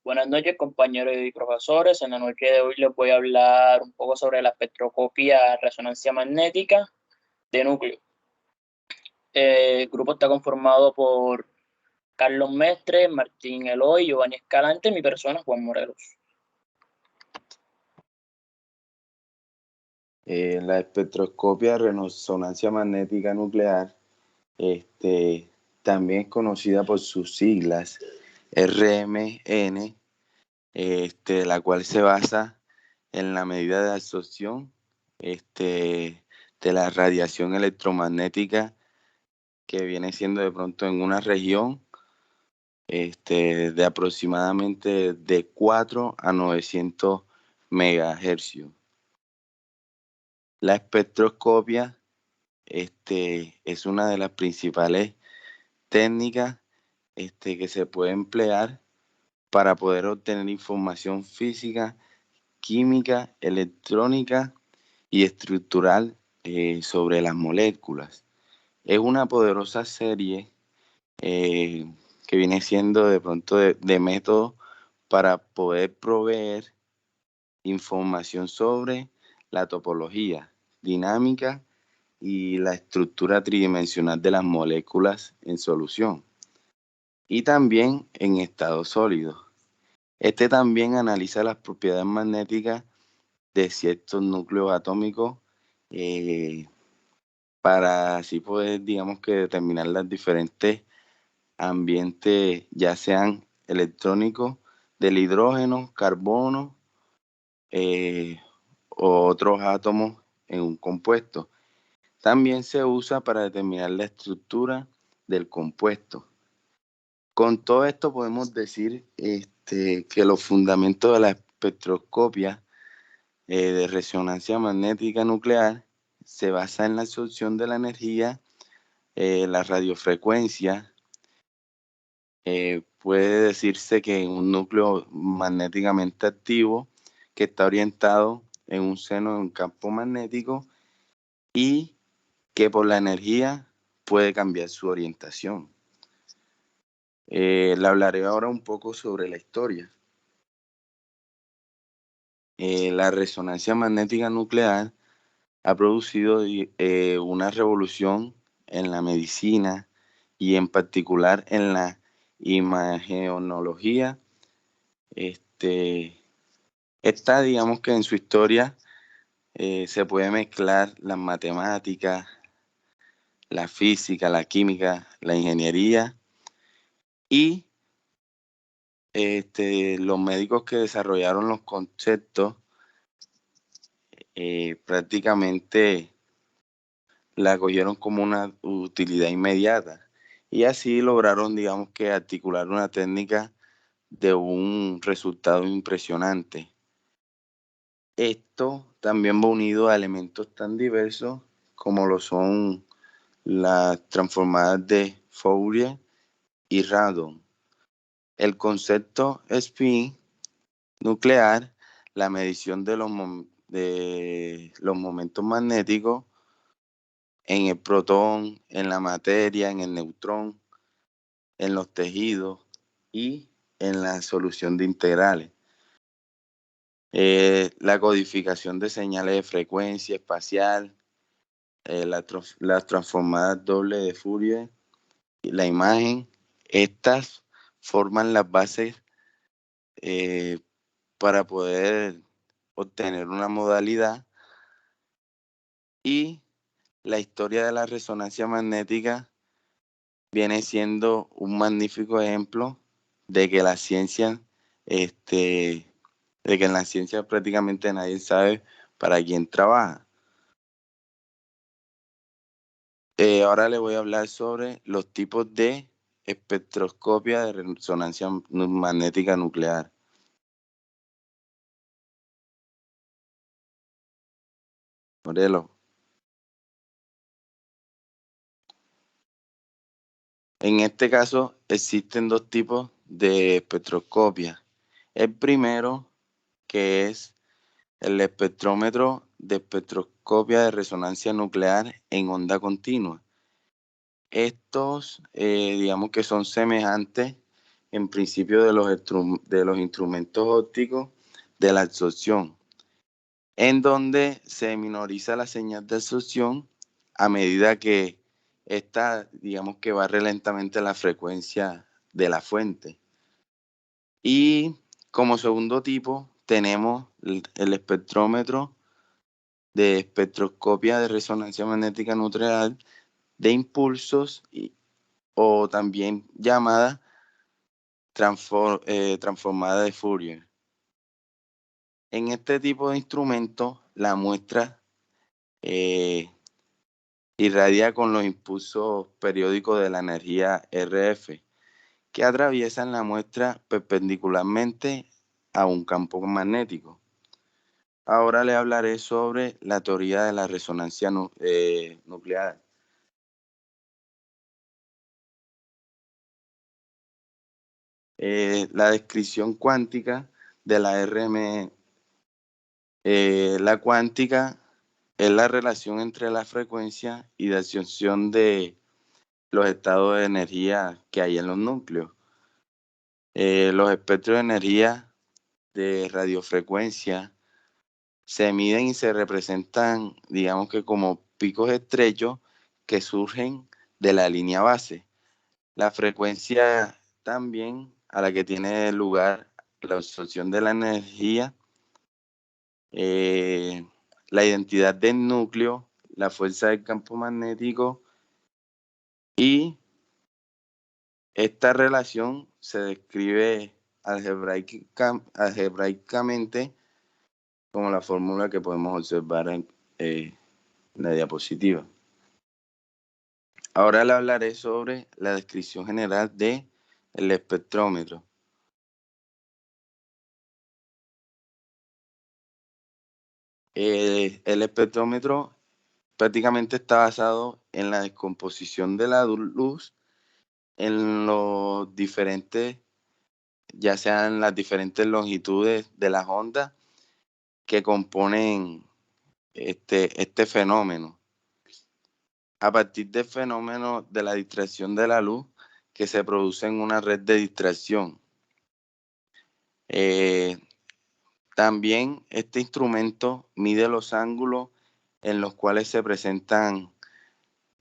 Buenas noches, compañeros y profesores. En la noche de hoy les voy a hablar un poco sobre la espectroscopia resonancia magnética de núcleo. El grupo está conformado por Carlos Mestre, Martín Eloy, Giovanni Escalante, mi persona, Juan Morelos. La espectroscopia de resonancia magnética nuclear, también es conocida por sus siglas RMN, la cual se basa en la medida de absorción de la radiación electromagnética que viene siendo de pronto en una región de aproximadamente de 4 a 900 megahercios. La espectroscopia es una de las principales técnicas que se puede emplear para poder obtener información física, química, electrónica y estructural sobre las moléculas. Es una poderosa serie que viene siendo de pronto de métodos para poder proveer información sobre la topología, dinámica y la estructura tridimensional de las moléculas en solución y también en estado sólido. También analiza las propiedades magnéticas de ciertos núcleos atómicos para así poder, digamos que, determinar los diferentes ambientes, ya sean electrónicos del hidrógeno, carbono o otros átomos en un compuesto. También se usa para determinar la estructura del compuesto. Con todo esto podemos decir que los fundamentos de la espectroscopia de resonancia magnética nuclear se basa en la absorción de la energía, la radiofrecuencia. Puede decirse que un núcleo magnéticamente activo que está orientado en un seno de un campo magnético y que por la energía puede cambiar su orientación. Le hablaré ahora un poco sobre la historia. La resonancia magnética nuclear ha producido una revolución en la medicina y en particular en la imagenología. Digamos que en su historia se puede mezclar las matemáticas, la física, la química, la ingeniería y los médicos que desarrollaron los conceptos prácticamente la cogieron como una utilidad inmediata y así lograron, digamos que, articular una técnica de un resultado impresionante. Esto también va unido a elementos tan diversos como lo son las transformadas de Fourier y Radon. El concepto spin nuclear, la medición de los momentos magnéticos en el protón, en la materia, en el neutrón, en los tejidos y en la solución de integrales. La codificación de señales de frecuencia espacial, las transformadas doble de Fourier y la imagen, estas forman las bases para poder obtener una modalidad y la historia de la resonancia magnética viene siendo un magnífico ejemplo de que la ciencia, de que en la ciencia prácticamente nadie sabe para quién trabaja. Ahora le voy a hablar sobre los tipos de espectroscopia de resonancia magnética nuclear. Morelos. En este caso existen dos tipos de espectroscopia. El primero, que es el espectrómetro de espectroscopia de resonancia nuclear en onda continua. Estos, digamos que son semejantes en principio de los instrumentos ópticos de la absorción, en donde se minoriza la señal de absorción a medida que esta, digamos que barre lentamente la frecuencia de la fuente. Y como segundo tipo tenemos el espectrómetro de espectroscopia de resonancia magnética nuclear de impulsos o también llamada transformada de Fourier. En este tipo de instrumento, la muestra irradia con los impulsos periódicos de la energía RF, que atraviesan la muestra perpendicularmente a un campo magnético. Ahora le hablaré sobre la teoría de la resonancia nuclear. La descripción cuántica de la RM. La cuántica es la relación entre la frecuencia y la absorción de los estados de energía que hay en los núcleos. Los espectros de energía de radiofrecuencia se miden y se representan, digamos que como picos estrechos que surgen de la línea base. La frecuencia también a la que tiene lugar la absorción de la energía, la identidad del núcleo, la fuerza del campo magnético, y esta relación se describe algebraicamente como la fórmula que podemos observar en la diapositiva. Ahora le hablaré sobre la descripción general del espectrómetro. El espectrómetro prácticamente está basado en la descomposición de la luz en los diferentes, ya sean las diferentes longitudes de las ondas que componen este fenómeno. A partir del fenómeno de la distracción de la luz que se produce en una red de distracción. También este instrumento mide los ángulos en los cuales se presentan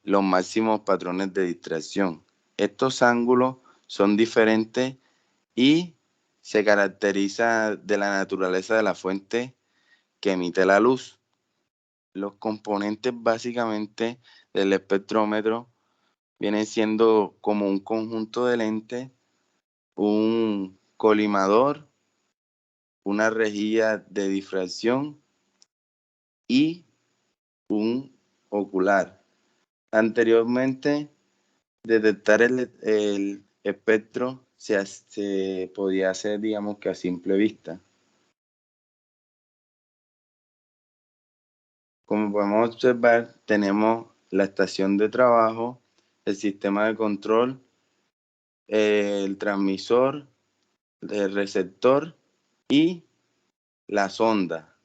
los máximos patrones de distracción. Estos ángulos son diferentes y se caracteriza de la naturaleza de la fuente que emite la luz. Los componentes básicamente del espectrómetro vienen siendo como un conjunto de lentes, un colimador, una rejilla de difracción y un ocular. Anteriormente, detectar el espectro se podía hacer, digamos que a simple vista. Como podemos observar, tenemos la estación de trabajo, el sistema de control, el transmisor, el receptor y la sonda.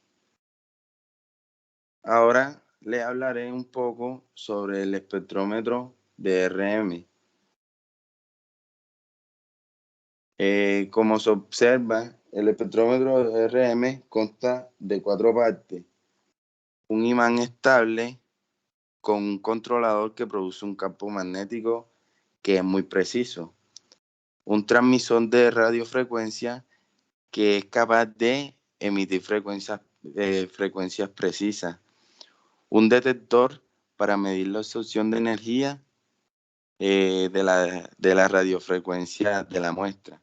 Ahora le hablaré un poco sobre el espectrómetro de RM. Como se observa, el espectrómetro de RM consta de 4 partes. Un imán estable con un controlador que produce un campo magnético que es muy preciso. Un transmisor de radiofrecuencia que es capaz de emitir frecuencias precisas. Un detector para medir la absorción de energía de la radiofrecuencia de la muestra.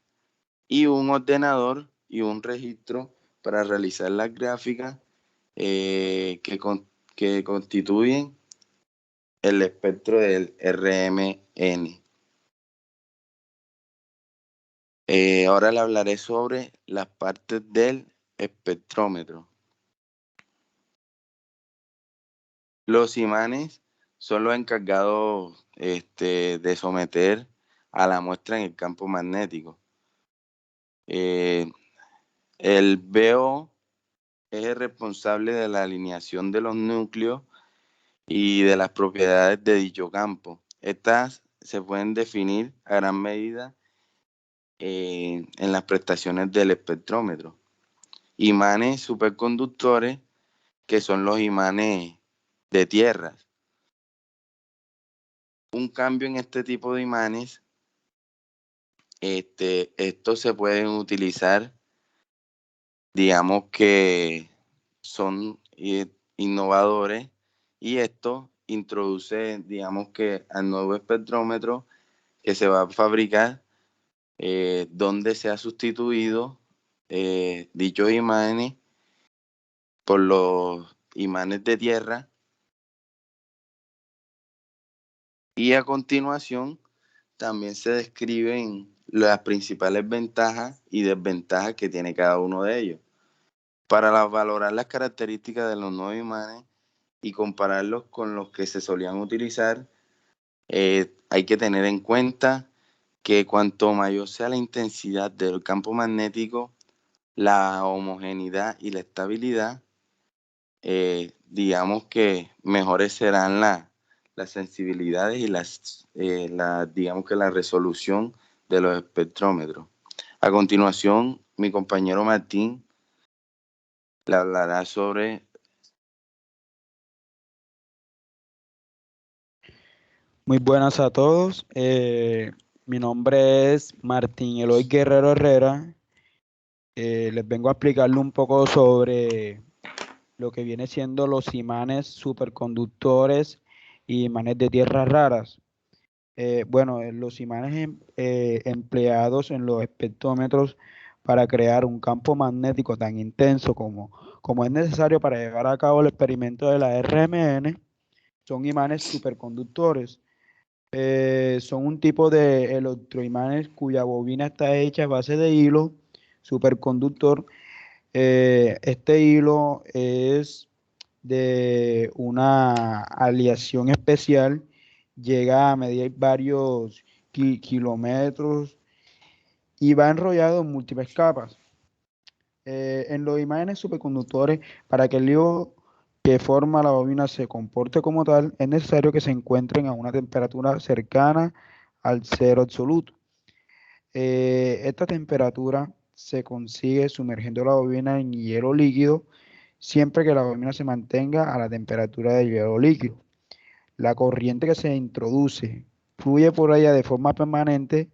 Y un ordenador y un registro para realizar las gráficas que constituyen el espectro del RMN. Ahora le hablaré sobre las partes del espectrómetro. Los imanes son los encargados de someter a la muestra en el campo magnético. El BO es el responsable de la alineación de los núcleos y de las propiedades de dicho campo. Estas se pueden definir a gran medida en las prestaciones del espectrómetro. Imanes superconductores, que son los imanes de tierra. Un cambio en este tipo de imanes, estos se pueden utilizar, digamos que son innovadores, y esto introduce, digamos que al nuevo espectrómetro que se va a fabricar, donde se ha sustituido dichos imanes por los imanes de tierra. Y a continuación también se describen las principales ventajas y desventajas que tiene cada uno de ellos. Para valorar las características de los nuevos imanes y compararlos con los que se solían utilizar, hay que tener en cuenta que cuanto mayor sea la intensidad del campo magnético, la homogeneidad y la estabilidad, digamos que mejores serán las sensibilidades y digamos que la resolución de los espectrómetros. A continuación, mi compañero Martín le hablará sobre... Muy buenas a todos. Mi nombre es Martín Eloy Guerrero Herrera. Les vengo a explicarle un poco sobre lo que viene siendo los imanes superconductores y imanes de tierras raras. Los imanes empleados en los espectrómetros para crear un campo magnético tan intenso como es necesario para llevar a cabo el experimento de la RMN son imanes superconductores. Son un tipo de electroimanes cuya bobina está hecha a base de hilo superconductor. Este hilo es de una aleación especial, llega a medir varios kilómetros y va enrollado en múltiples capas. En los imanes superconductores, para que el hilo que forma la bobina se comporte como tal, es necesario que se encuentren a una temperatura cercana al cero absoluto. Esta temperatura se consigue sumergiendo la bobina en hielo líquido, siempre que la bobina se mantenga a la temperatura del hielo líquido. La corriente que se introduce fluye por ella de forma permanente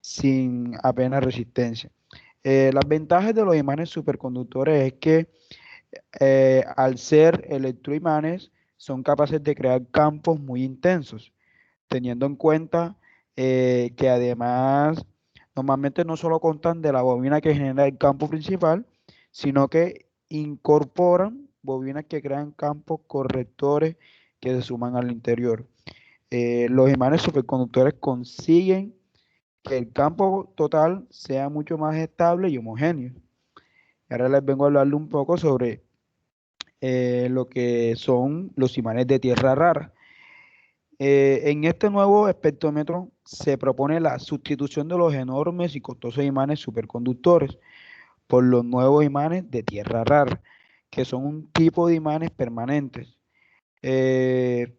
sin apenas resistencia. Las ventajas de los imanes superconductores es que al ser electroimanes son capaces de crear campos muy intensos, teniendo en cuenta que además normalmente no solo constan de la bobina que genera el campo principal, sino que incorporan bobinas que crean campos correctores que se suman al interior. Los imanes superconductores consiguen que el campo total sea mucho más estable y homogéneo. Ahora les vengo a hablarle un poco sobre lo que son los imanes de tierra rara. En este nuevo espectrómetro se propone la sustitución de los enormes y costosos imanes superconductores por los nuevos imanes de tierra rara, que son un tipo de imanes permanentes.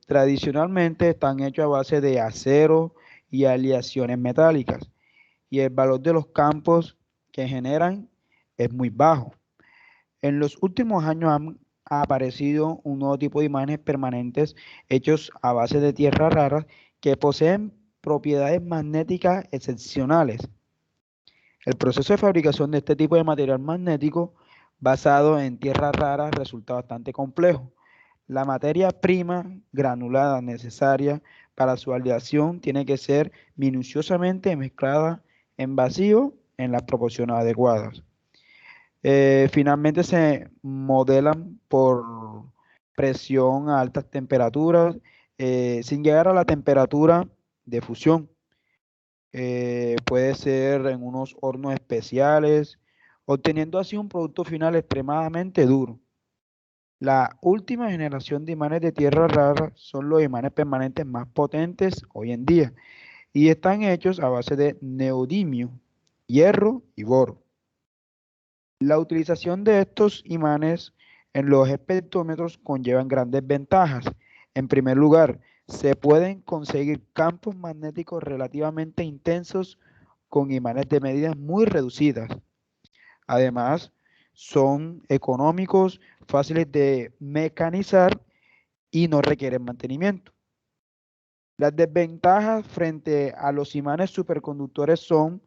Tradicionalmente están hechos a base de acero y aleaciones metálicas, y el valor de los campos que generan es muy bajo. En los últimos años han aparecido un nuevo tipo de imanes permanentes hechos a base de tierras raras que poseen propiedades magnéticas excepcionales. El proceso de fabricación de este tipo de material magnético basado en tierras raras resulta bastante complejo. La materia prima granulada necesaria para su aleación tiene que ser minuciosamente mezclada en vacío en las proporciones adecuadas. Finalmente se modelan por presión a altas temperaturas, sin llegar a la temperatura de fusión. Puede ser en unos hornos especiales, obteniendo así un producto final extremadamente duro. La última generación de imanes de tierra rara son los imanes permanentes más potentes hoy en día y están hechos a base de neodimio, hierro y boro. La utilización de estos imanes en los espectrómetros conllevan grandes ventajas. En primer lugar, se pueden conseguir campos magnéticos relativamente intensos con imanes de medidas muy reducidas. Además, son económicos, fáciles de mecanizar y no requieren mantenimiento. Las desventajas frente a los imanes superconductores son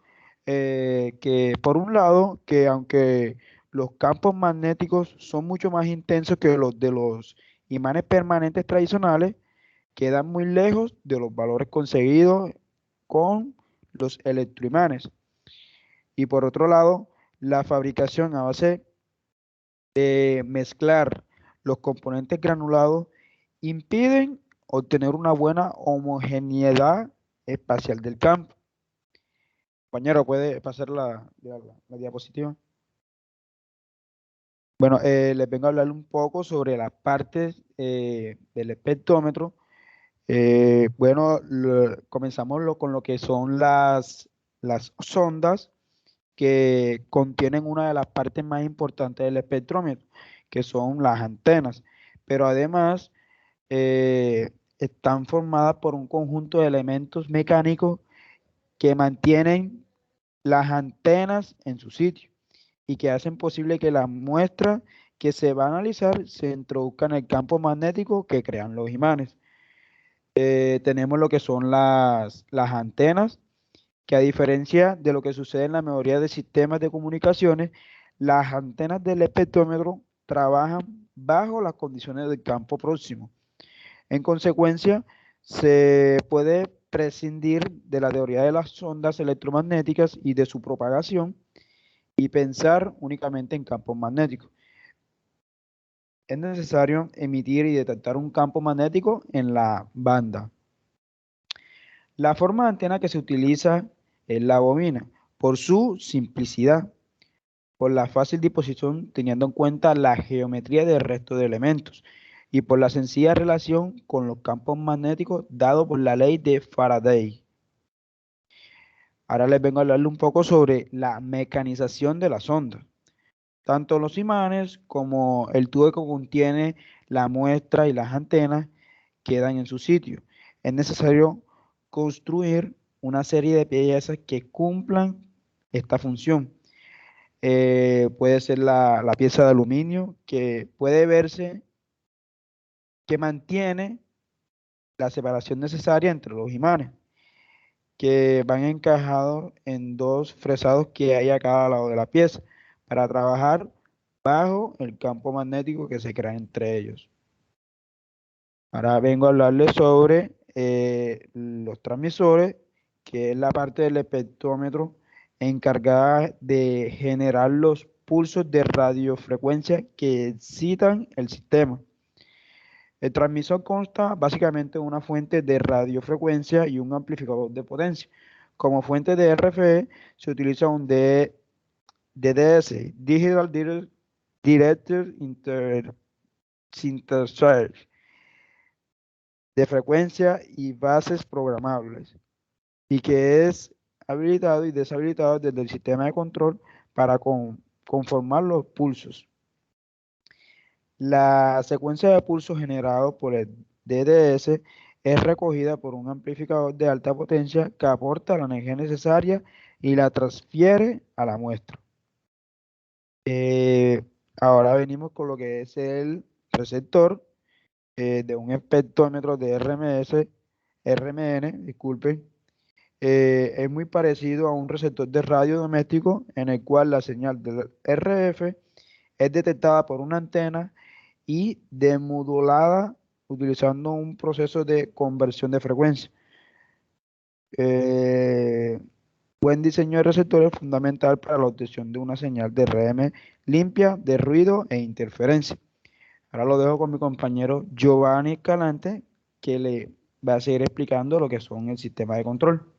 que, por un lado, que aunque los campos magnéticos son mucho más intensos que los de los imanes permanentes tradicionales, quedan muy lejos de los valores conseguidos con los electroimanes. Y por otro lado, la fabricación a base de mezclar los componentes granulados impiden obtener una buena homogeneidad espacial del campo. Compañero, ¿puede pasar la diapositiva? Bueno, les vengo a hablar un poco sobre las partes del espectrómetro. Bueno, comenzamos con lo que son las sondas que contienen una de las partes más importantes del espectrómetro, que son las antenas. Pero además están formadas por un conjunto de elementos mecánicos que mantienen las antenas en su sitio y que hacen posible que las muestras que se va a analizar se introduzcan en el campo magnético que crean los imanes. Tenemos lo que son las antenas, que a diferencia de lo que sucede en la mayoría de sistemas de comunicaciones, las antenas del espectrómetro trabajan bajo las condiciones del campo próximo. En consecuencia, se puede prescindir de la teoría de las ondas electromagnéticas y de su propagación y pensar únicamente en campos magnéticos. Es necesario emitir y detectar un campo magnético en la banda. La forma de antena que se utiliza es la bobina, por su simplicidad, por la fácil disposición teniendo en cuenta la geometría del resto de elementos y por la sencilla relación con los campos magnéticos dado por la ley de Faraday. Ahora les vengo a hablarle un poco sobre la mecanización de las ondas. Tanto los imanes como el tubo que contiene la muestra y las antenas quedan en su sitio. Es necesario construir una serie de piezas que cumplan esta función. Puede ser la pieza de aluminio que puede verse que mantiene la separación necesaria entre los imanes, que van encajados en dos fresados que hay a cada lado de la pieza para trabajar bajo el campo magnético que se crea entre ellos. Ahora vengo a hablarles sobre los transmisores, que es la parte del espectrómetro encargada de generar los pulsos de radiofrecuencia que excitan el sistema. El transmisor consta básicamente de una fuente de radiofrecuencia y un amplificador de potencia. Como fuente de RF se utiliza un DDS, Digital Directed Synthesizer, de frecuencia y bases programables, y que es habilitado y deshabilitado desde el sistema de control para conformar los pulsos. La secuencia de pulsos generados por el DDS es recogida por un amplificador de alta potencia que aporta la energía necesaria y la transfiere a la muestra. Ahora venimos con lo que es el receptor de un espectrómetro de RMN, disculpen. Es muy parecido a un receptor de radio doméstico en el cual la señal del RF es detectada por una antena y demodulada utilizando un proceso de conversión de frecuencia. Buen diseño de receptor es fundamental para la obtención de una señal de RM limpia de ruido e interferencia. Ahora lo dejo con mi compañero Giovanni Escalante, que le va a seguir explicando lo que son el sistema de control.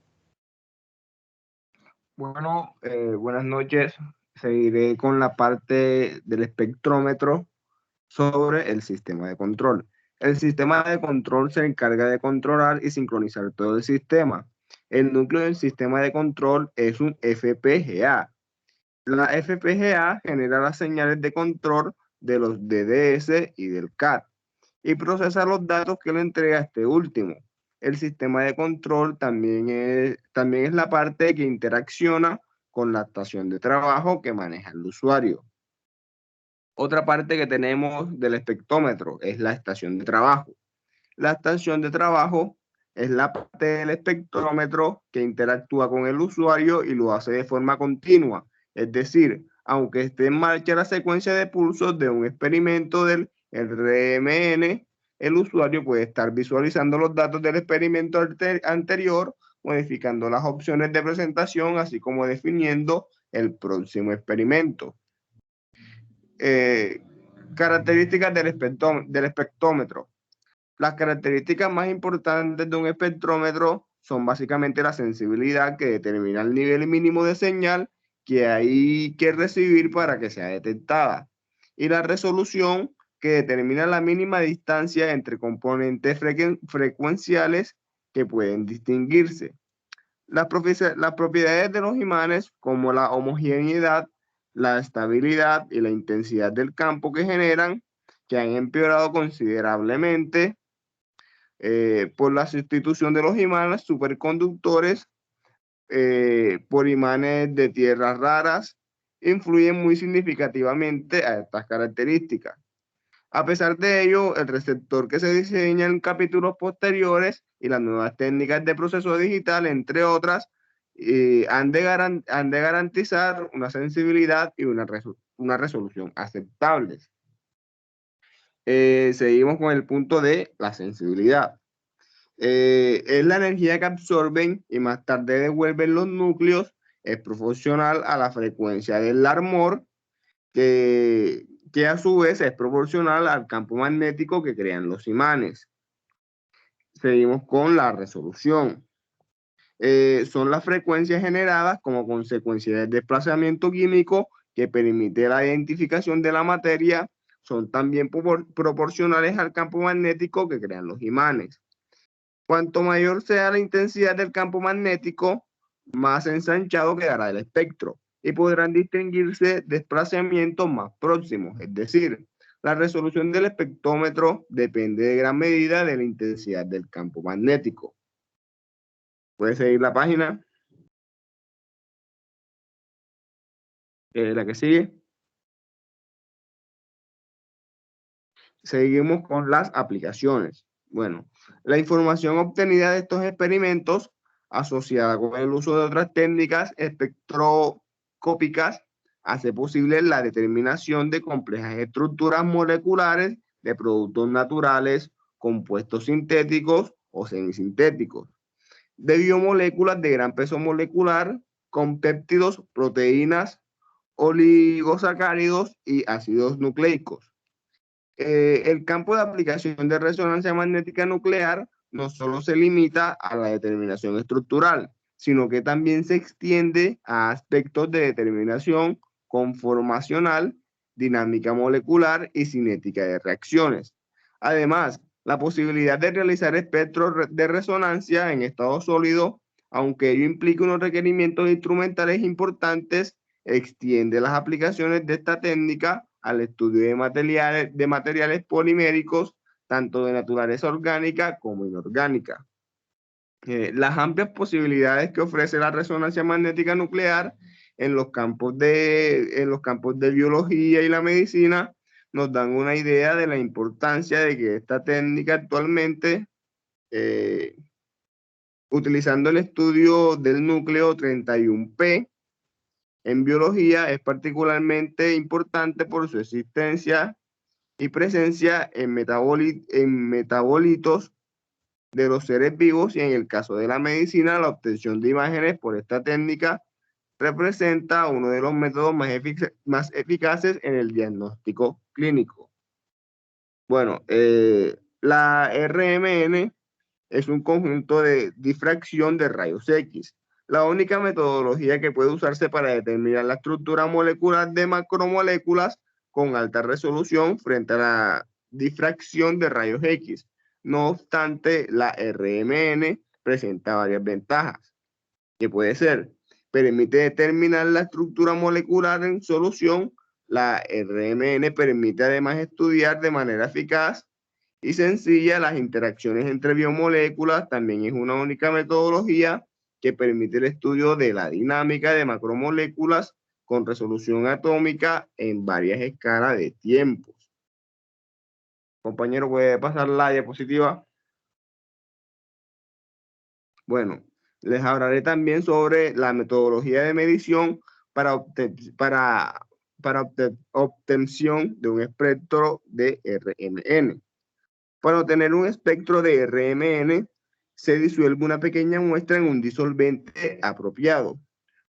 Bueno, buenas noches. Seguiré con la parte del espectrómetro sobre el sistema de control. El sistema de control se encarga de controlar y sincronizar todo el sistema. El núcleo del sistema de control es un FPGA. La FPGA genera las señales de control de los DDS y del CAD y procesa los datos que le entrega este último. el sistema de control también es la parte que interacciona con la estación de trabajo que maneja el usuario. Otra parte que tenemos del espectrómetro es la estación de trabajo. La estación de trabajo es la parte del espectrómetro que interactúa con el usuario y lo hace de forma continua. Es decir, aunque esté en marcha la secuencia de pulsos de un experimento del RMN, el usuario puede estar visualizando los datos del experimento anterior, modificando las opciones de presentación, así como definiendo el próximo experimento. Características del espectrómetro. Las características más importantes de un espectrómetro son básicamente la sensibilidad, que determina el nivel mínimo de señal que hay que recibir para que sea detectada, y la resolución, que determina la mínima distancia entre componentes frecuenciales que pueden distinguirse. Las propiedades de los imanes, como la homogeneidad, la estabilidad y la intensidad del campo que generan, que han empeorado considerablemente por la sustitución de los imanes superconductores por imanes de tierras raras, influyen muy significativamente a estas características. A pesar de ello, el receptor que se diseña en capítulos posteriores y las nuevas técnicas de proceso digital, entre otras, han de garantizar una sensibilidad y una resolución aceptables. Seguimos con el punto de la sensibilidad. Es la energía que absorben y más tarde devuelven los núcleos, es proporcional a la frecuencia del Larmor, que a su vez es proporcional al campo magnético que crean los imanes. Seguimos con la resolución. Son las frecuencias generadas como consecuencia del desplazamiento químico que permite la identificación de la materia. Son también proporcionales al campo magnético que crean los imanes. Cuanto mayor sea la intensidad del campo magnético, más ensanchado quedará el espectro y podrán distinguirse desplazamientos más próximos. Es decir, la resolución del espectrómetro depende de gran medida de la intensidad del campo magnético. ¿Puedes seguir la página? La que sigue. Seguimos con las aplicaciones. Bueno, la información obtenida de estos experimentos, asociada con el uso de otras técnicas espectroscópicas, hace posible la determinación de complejas estructuras moleculares de productos naturales, compuestos sintéticos o semisintéticos, de biomoléculas de gran peso molecular, con péptidos, proteínas, oligosacáridos y ácidos nucleicos. El campo de aplicación de resonancia magnética nuclear no solo se limita a la determinación estructural, sino que también se extiende a aspectos de determinación conformacional, dinámica molecular y cinética de reacciones. Además, la posibilidad de realizar espectros de resonancia en estado sólido, aunque ello implique unos requerimientos instrumentales importantes, extiende las aplicaciones de esta técnica al estudio de materiales poliméricos, tanto de naturaleza orgánica como inorgánica. Las amplias posibilidades que ofrece la resonancia magnética nuclear en los campos de biología y la medicina nos dan una idea de la importancia de que esta técnica actualmente, utilizando el estudio del núcleo 31P, en biología, es particularmente importante por su existencia y presencia en metabolitos de los seres vivos, y en el caso de la medicina, la obtención de imágenes por esta técnica representa uno de los métodos más eficaces en el diagnóstico clínico. Bueno, la RMN es un conjunto de difracción de rayos X. La única metodología que puede usarse para determinar la estructura molecular de macromoléculas con alta resolución frente a la difracción de rayos X. No obstante, la RMN presenta varias ventajas, que puede ser: permite determinar la estructura molecular en solución. La RMN permite además estudiar de manera eficaz y sencilla. Las interacciones entre biomoléculas también es una única metodología que permite el estudio de la dinámica de macromoléculas con resolución atómica en varias escalas de tiempos. Compañero, ¿puede pasar la diapositiva? Bueno, les hablaré también sobre la metodología de medición para obtención de un espectro de RMN. Para obtener un espectro de RMN, se disuelve una pequeña muestra en un disolvente apropiado.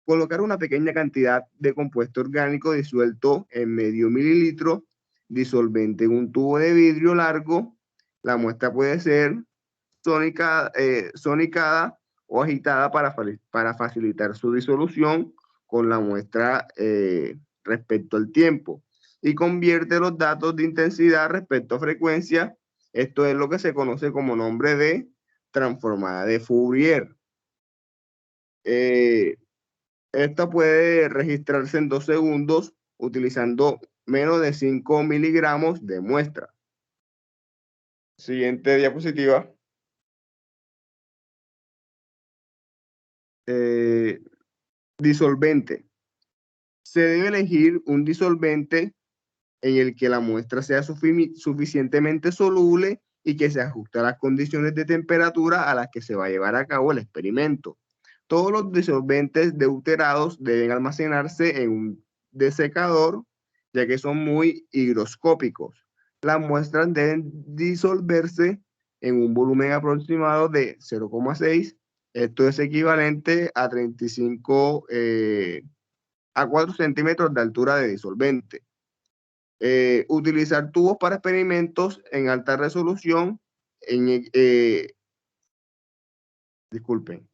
Colocar una pequeña cantidad de compuesto orgánico disuelto en medio mililitro, disolvente en un tubo de vidrio largo. La muestra puede ser sonicada o agitada para facilitar su disolución con la muestra respecto al tiempo, y convierte los datos de intensidad respecto a frecuencia. Esto es lo que se conoce como nombre de transformada de Fourier. Esta puede registrarse en 2 segundos utilizando menos de 5 miligramos de muestra. Siguiente diapositiva. Disolvente. Se debe elegir un disolvente en el que la muestra sea suficientemente soluble y que se ajuste a las condiciones de temperatura a las que se va a llevar a cabo el experimento. Todos los disolventes deuterados deben almacenarse en un desecador, ya que son muy higroscópicos. Las muestras deben disolverse en un volumen aproximado de 0,6. Esto es equivalente a 35 a 4 centímetros de altura de disolvente. Utilizar tubos para experimentos en alta resolución. Disculpen.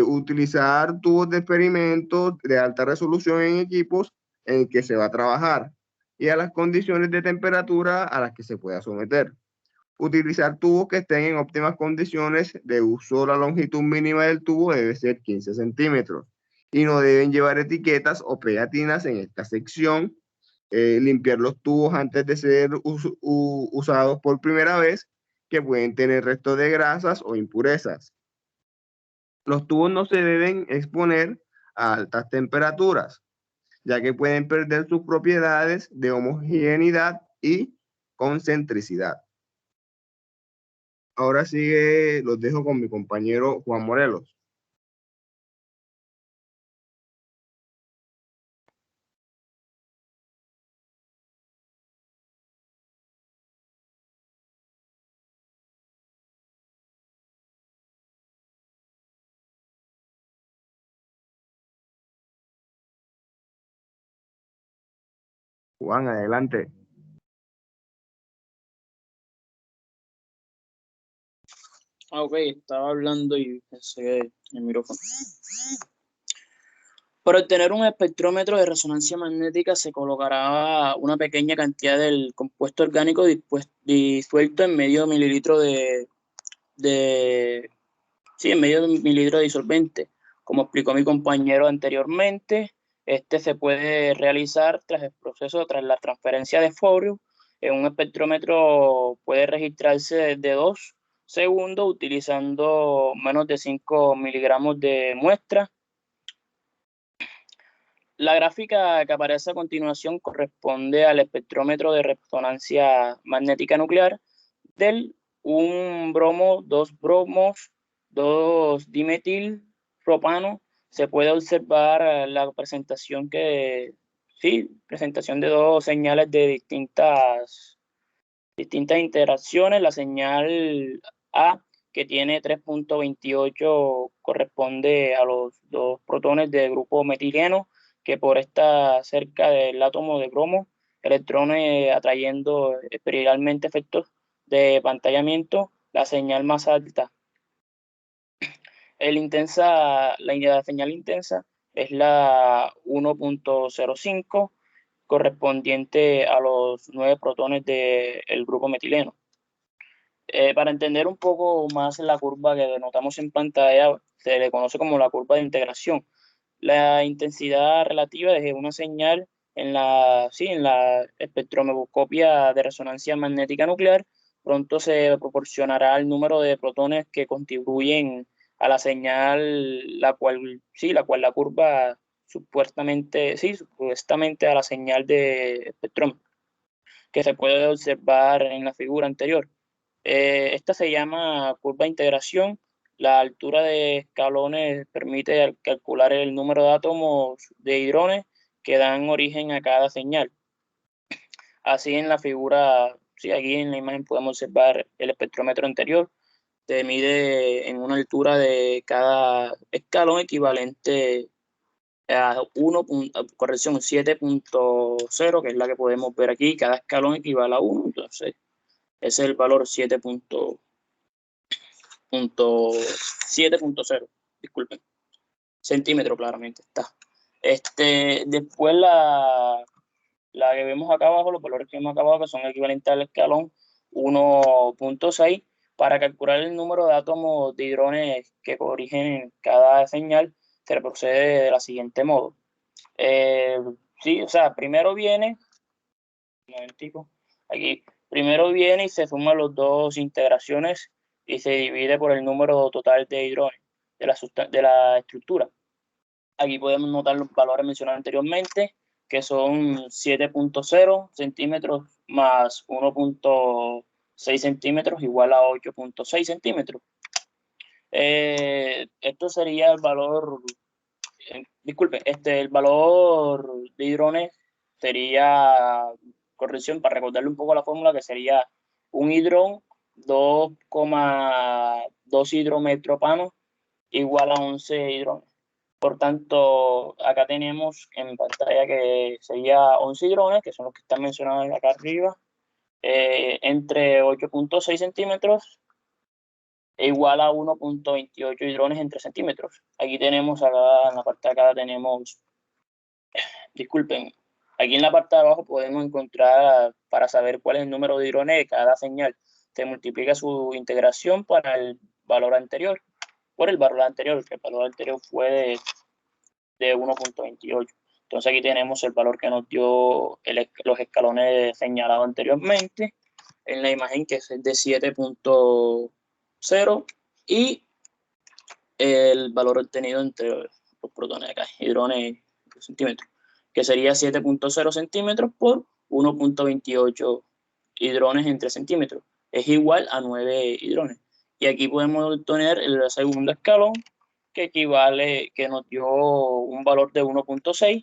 Utilizar tubos de experimentos de alta resolución en equipos en que se va a trabajar y a las condiciones de temperatura a las que se pueda someter. Utilizar tubos que estén en óptimas condiciones de uso. La longitud mínima del tubo debe ser 15 centímetros y no deben llevar etiquetas o pegatinas en esta sección. Limpiar los tubos antes de ser usados por primera vez, que pueden tener restos de grasas o impurezas. Los tubos no se deben exponer a altas temperaturas, ya que pueden perder sus propiedades de homogeneidad y concentricidad. Ahora sigue, los dejo con mi compañero Juan Morelos. Juan, adelante. Ok, estaba hablando y pensé en el micrófono. Para obtener un espectrómetro de resonancia magnética se colocará una pequeña cantidad del compuesto orgánico disuelto en medio mililitro en medio mililitro de disolvente. Como explicó mi compañero anteriormente, este se puede realizar tras el proceso, tras la transferencia de Fourier. En un espectrómetro puede registrarse de 2 segundos utilizando menos de 5 miligramos de muestra. La gráfica que aparece a continuación corresponde al espectrómetro de resonancia magnética nuclear del 1 bromo, 2 bromos, 2 dimetilpropano. Se puede observar la presentación presentación de dos señales de distintas interacciones. La señal A, que tiene 3.28, corresponde a los 2 protones del grupo metileno, que por estar cerca del átomo de bromo, electrones atrayendo espiralmente efectos de pantallamiento. La señal más alta, la señal intensa, es la 1.05, correspondiente a los 9 protones del grupo metileno. Para entender un poco más la curva que denotamos en pantalla, se le conoce como la curva de integración. La intensidad relativa de una señal en la espectroscopia de resonancia magnética nuclear pronto se proporcionará el número de protones que contribuyen a la señal, la cual la curva supuestamente a la señal de espectrómetro, que se puede observar en la figura anterior. Esta se llama curva de integración. La altura de escalones permite calcular el número de átomos de hidrones que dan origen a cada señal. Así en la figura, sí, aquí en la imagen podemos observar el espectrómetro anterior. Se mide en una altura de cada escalón equivalente a 7.0, que es la que podemos ver aquí. Cada escalón equivale a 1, entonces ese es el valor 7.0, disculpen, centímetro claramente está. Después la que vemos acá abajo, los valores que vemos acá abajo, que son equivalentes al escalón 1.6, para calcular el número de átomos de hidrones que corrigen cada señal, se procede de la siguiente modo. Sí, o sea, primero viene, un momentico, aquí, primero viene y se suman las dos integraciones y se divide por el número total de hidrones de la estructura. Aquí podemos notar los valores mencionados anteriormente, que son 7.0 centímetros más 1.6 centímetros igual a 8.6 centímetros. Esto sería el valor, el valor de hidrones sería, corrección, para recordarle un poco la fórmula, que sería un hidrón 2,2 hidrometropano igual a 11 hidrones. Por tanto, acá tenemos en pantalla que sería 11 hidrones, que son los que están mencionados acá arriba, entre 8.6 centímetros e igual a 1.28 hidrones entre centímetros. Aquí tenemos, acá en la parte de acá tenemos, disculpen, aquí en la parte de abajo podemos encontrar, para saber cuál es el número de hidrones de cada señal, se multiplica su integración para el valor anterior, que el valor anterior fue de 1.28. Entonces aquí tenemos el valor que nos dio los escalones señalados anteriormente en la imagen, que es de 7.0, y el valor obtenido entre los protones acá, hidrones centímetros, que sería 7.0 centímetros por 1.28 hidrones entre centímetros. Es igual a 9 hidrones. Y aquí podemos obtener el segundo escalón, que equivale, que nos dio un valor de 1.6.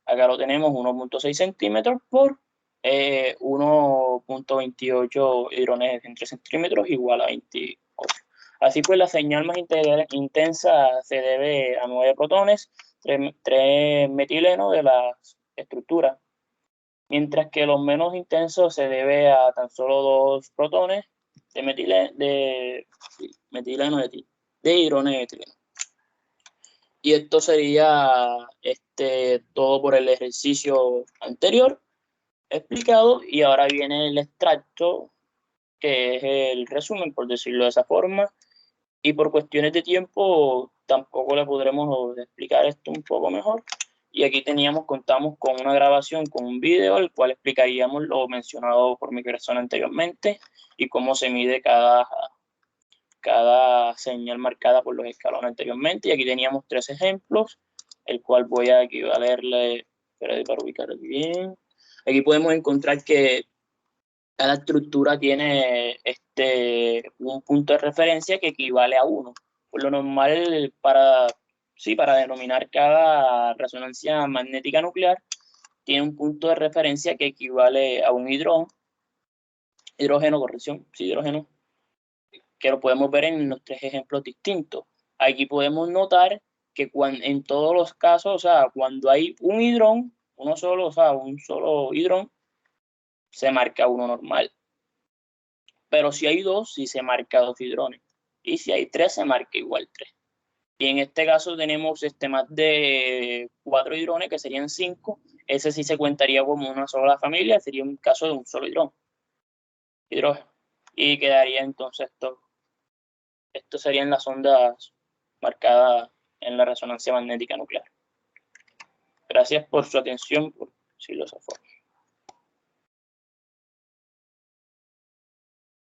Acá lo tenemos, 1.6 centímetros por 1.28 hidrones entre centímetros igual a 28. Así pues, la señal más intensa se debe a 9 protones, 3 metilenos de la estructura, mientras que los menos intensos se debe a tan solo 2 protones de metileno de hidrones de etileno. Y esto sería todo por el ejercicio anterior explicado, y ahora viene el extracto, que es el resumen, por decirlo de esa forma, y por cuestiones de tiempo tampoco le podremos explicar esto un poco mejor. Y aquí contamos con una grabación, con un video, el cual explicaríamos lo mencionado por mi persona anteriormente y cómo se mide cada señal marcada por los escalones anteriormente. Y aquí teníamos 3 ejemplos, el cual voy a equivalerle, para ubicar bien. Aquí podemos encontrar que cada estructura tiene un punto de referencia que equivale a 1. Por lo normal, para denominar cada resonancia magnética nuclear, tiene un punto de referencia que equivale a un hidrógeno, que lo podemos ver en los 3 ejemplos distintos. Aquí podemos notar que en todos los casos, o sea, cuando hay un hidrón, un solo hidrón, se marca 1 normal. Pero si hay 2, sí se marca 2 hidrones. Y si hay 3, se marca igual 3. Y en este caso tenemos más de 4 hidrones, que serían 5. Ese sí se contaría como una sola familia, sería un caso de un solo hidrógeno. Y quedaría entonces esto serían las ondas marcadas en la resonancia magnética nuclear. Gracias por su atención, por si lo